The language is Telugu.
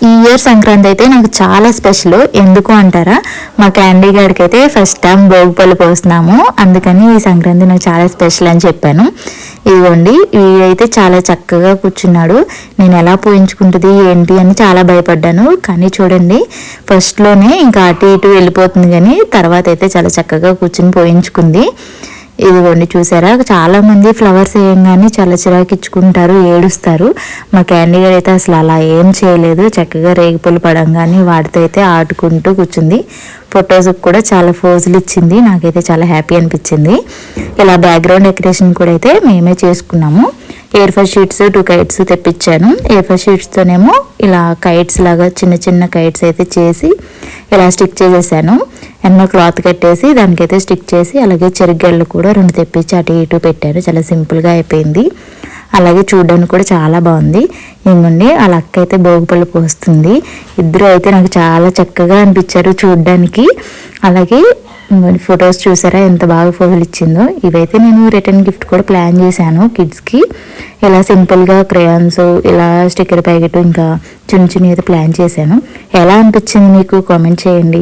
ఈ ఇయర్ సంక్రాంతి అయితే నాకు చాలా స్పెషల్. ఎందుకు అంటారా, మా క్యాండీ గారికి అయితే ఫస్ట్ టైం భోగిపళ్ళు పోస్తున్నాము, అందుకని ఈ సంక్రాంతి నాకు చాలా స్పెషల్ అని చెప్పాను. ఇదిగోండి, వీడైతే చాలా చక్కగా కూర్చున్నాడు. నేను ఎలా పోయించుకుంటుంది ఏంటి అని చాలా భయపడ్డాను, కానీ చూడండి ఫస్ట్లోనే ఇంకా అటు ఇటు వెళ్ళిపోతుంది, కానీ తర్వాత అయితే చాలా చక్కగా కూర్చుని పోయించుకుంది. ఇదిగోండి చూసారా, చాలా మంది ఫ్లవర్స్ వేయంగానే చాలా చిరాకిచ్చుకుంటారు, ఏడుస్తారు. మా క్యాండీ గారు అయితే అసలు అలా ఏం చేయలేదు, చక్కగా రేగిపళ్ళు పడంగానే వాటితో అయితే ఆడుకుంటూ కూర్చుంది. ఫొటోస్కి కూడా చాలా పోజులు ఇచ్చింది, నాకైతే చాలా హ్యాపీ అనిపించింది. ఇలా బ్యాక్గ్రౌండ్ డెకరేషన్ కూడా అయితే మేమే చేసుకున్నాము. A4 షీట్స్ 2 కైట్స్ తెప్పించాను. A4 షీట్స్తోనేమో ఇలా కైట్స్ లాగా చిన్న చిన్న కైట్స్ అయితే చేసి ఇలా స్టిక్ చేసేసాను. ఎన్నో క్లాత్ కట్టేసి దానికైతే స్టిక్ చేసి, అలాగే చెరుగళ్ళు కూడా 2 తెప్పించి అటు ఇటు పెట్టాను. చాలా సింపుల్గా అయిపోయింది, అలాగే చూడడానికి కూడా చాలా బాగుంది. ఇంకోండి వాళ్ళ అక్క అయితే భోగిపళ్ళు పోస్తుంది. ఇద్దరు అయితే నాకు చాలా చక్కగా అనిపించారు చూడడానికి. అలాగే ఫొటోస్ చూసారా ఎంత బాగా ఫోటోలు ఇచ్చిందో. ఇవైతే నేను రిటర్న్ గిఫ్ట్ కూడా ప్లాన్ చేశాను కిడ్స్కి. ఇలా సింపుల్గా క్రేయాన్స్, ఇలా స్టిక్కర్ ప్యాకెట్, ఇంకా చిన్న చిన్న అయితే ప్లాన్ చేశాను. ఎలా అనిపించింది మీకు కామెంట్ చేయండి.